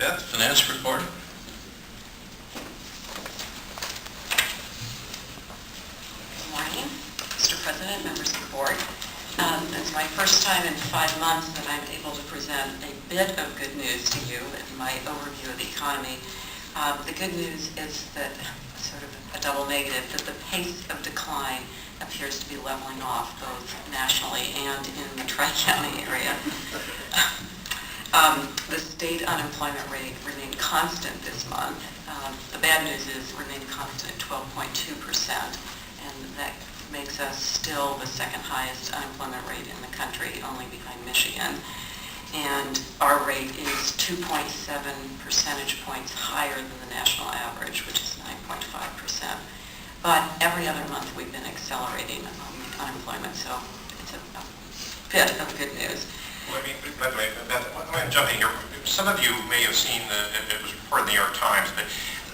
Beth, finance report. Good morning, Mr. President, members of the board. It's my first time in 5 months that I'm able to present a bit of good news to you in my overview of the economy. The good news is that, sort of a double negative, that the pace of decline appears to be leveling off both nationally and in the Tri-County area. The state unemployment rate remained constant this month. The bad news is remained constant at 12.2%, and that makes us still the second highest unemployment rate in the country, only behind Michigan. And our rate is 2.7 percentage points higher than the national average, which is 9.5%. But every other month we've been accelerating unemployment, so it's a bit of good news. Well, I mean, by the way, Beth, I'm jumping here. Some of you may have seen it was reported in the New York Times, but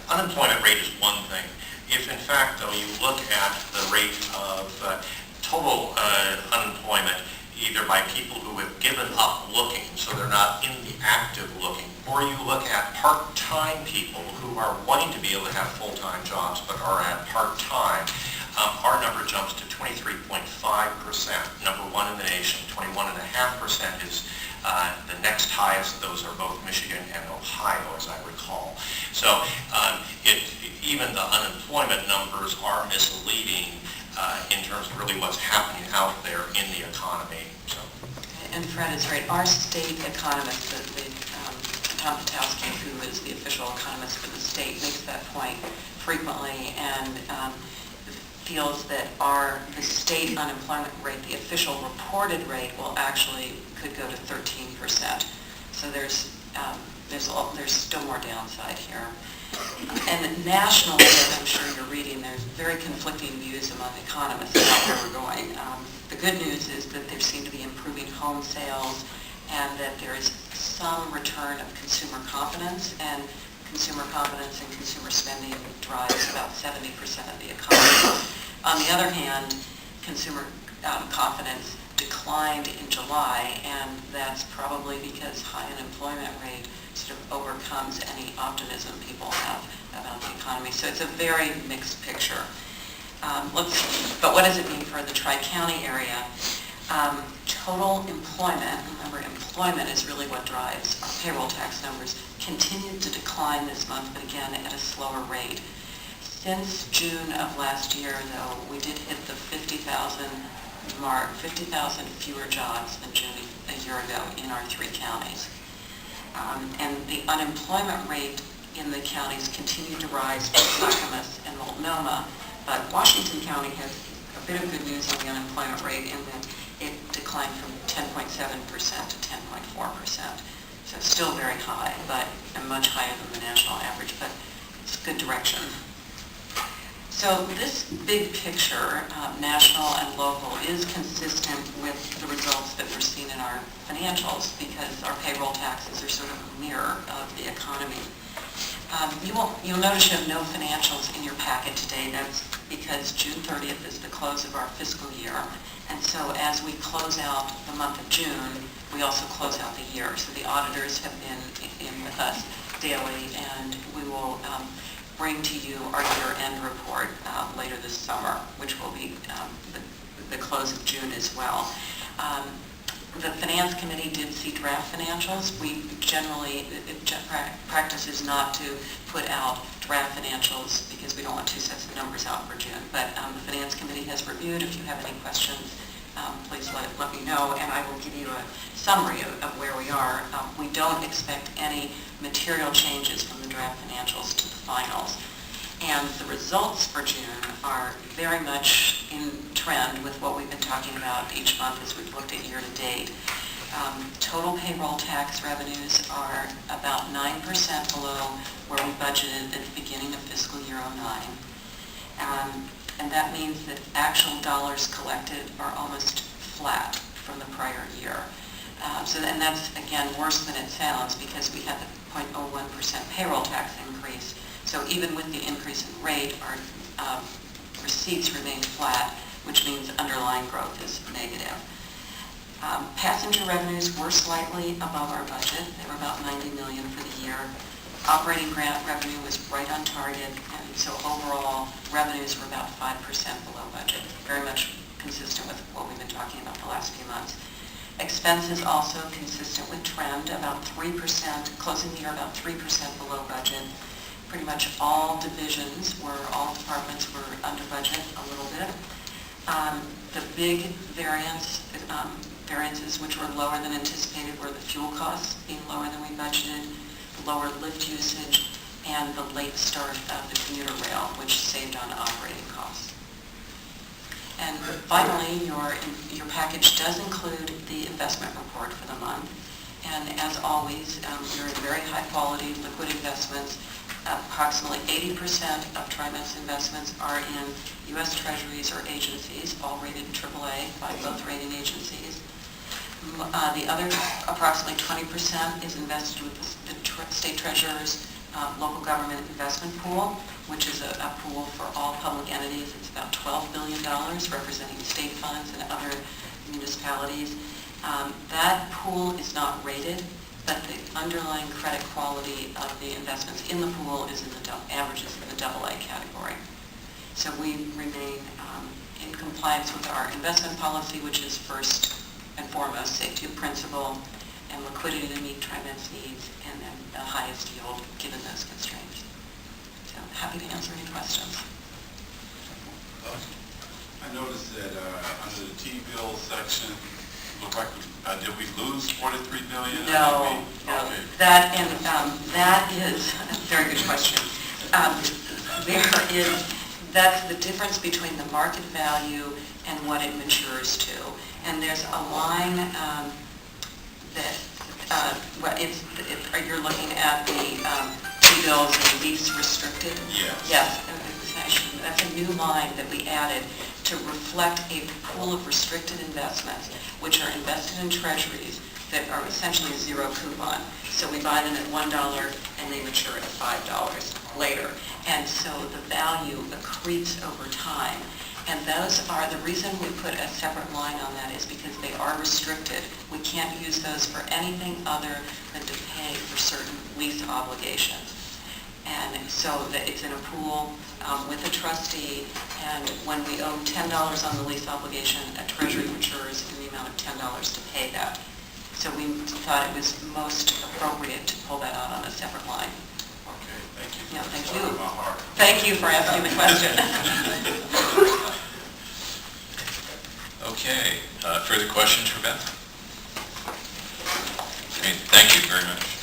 unemployment rate is one thing. If in fact, though, you look at the rate of total unemployment, either by people who have given up looking, so they're not in the active looking, or you look at part-time people who are wanting to be able to have full-time jobs but are at part-time, our number jumps to 23.5%, number one in the nation. 21.5% is the next highest. Those are both Michigan and Ohio, as I recall. So even the unemployment numbers are misleading in terms of really what's happening out there in the economy. So. And Fred is right. Our state economist, Tom Patowski, who is the official economist for the state, makes that point frequently and feels that the state unemployment rate, the official reported rate, could go to 13%. So there's still more downside here. And nationally, as I'm sure you're reading, there's very conflicting views among economists about where we're going. The good news is that there seem to be improving home sales and that there is some return of consumer confidence, and consumer confidence and consumer spending drives about 70% of the economy. On the other hand, consumer confidence declined in July, and that's probably because high unemployment rate sort of overcomes any optimism people have about the economy. So it's a very mixed picture. But what does it mean for the Tri-County area? Total employment, remember employment is really what drives our payroll tax numbers, continued to decline this month, but again at a slower rate. Since June of last year, though, we did hit the 50,000 mark, 50,000 fewer jobs than June a year ago in our 3 counties. And the unemployment rate in the counties continued to rise for Clackamas and Multnomah, but Washington County has a bit of good news on the unemployment rate in that it declined from 10.7% to 10.4%. So still very high, but much higher than the national average, but it's good direction. So this big picture, national and local, is consistent with the results that we're seeing in our financials because our payroll taxes are sort of a mirror of the economy. You'll notice you have no financials in your packet today. That's because June 30th is the close of our fiscal year. And so as we close out the month of June, we also close out the year. So the auditors have been in with us daily, and we will bring to you our year-end report later this summer, which will be the close of June as well. The Finance Committee did see draft financials. We generally, practice is not to put out draft financials because we don't want 2 sets of numbers out for June. But the Finance Committee has reviewed. If you have any questions, please let me know, and I will give you a summary of where we are. We don't expect any material changes from the draft financials to the finals. And the results for June are very much in trend with what we've been talking about each month as we've looked at year to date. Total payroll tax revenues are about 9% below where we budgeted at the beginning of fiscal year 09. And that means that actual dollars collected are almost flat from the prior year. And that's, again, worse than it sounds because we had the 0.01% payroll tax increase. So even with the increase in rate, our receipts remain flat, which means underlying growth is negative. Passenger revenues were slightly above our budget. They were about $90 million for the year. Operating grant revenue was right on target, and so overall revenues were about 5% below budget, very much consistent with what we've been talking about the last few months. Expenses also consistent with trend, about 3%, closing the year about 3% below budget. Pretty much all departments were under budget a little bit. The big variances which were lower than anticipated were the fuel costs being lower than we budgeted, lower lift usage, and the late start of the commuter rail, which saved on operating costs. And finally, your package does include the investment report for the month. And as always, we're in very high quality liquid investments. Approximately 80% of TriMet's investments are in U.S. Treasuries or agencies, all rated AAA by both rating agencies. The other approximately 20% is invested with the state treasurer's local government investment pool, which is a pool for all public entities. It's about $12 billion, representing state funds and other municipalities. That pool is not rated, but the underlying credit quality of the investments in the pool is averages in the AA category. So we remain in compliance with our investment policy, which is first and foremost safety of principal and liquidity to meet TriMet's needs, and then the highest yield given those constraints. So happy to answer any questions. I noticed that under the T-bill section, it looked like did we lose $43 billion? No. Okay. That is a very good question. That's the difference between the market value and what it matures to. And there's a line you're looking at the T-bills and lease restricted. Yes. Yes. That's a new line that we added to reflect a pool of restricted investments, which are invested in treasuries that are essentially zero coupon. So we buy them at $1 and they mature at $5 later. And so the value accretes over time. And those are, the reason we put a separate line on that is because they are restricted. We can't use those for anything other than to pay for certain lease obligations. And so that it's in a pool with a trustee, and when we owe $10 on the lease obligation, a treasury matures in the amount of $10 to pay that. So we thought it was most appropriate to pull that out on a separate line. Okay, thank you. Yeah, thank you. Thank you for asking the question. Okay, further questions for Beth? Great, thank you very much.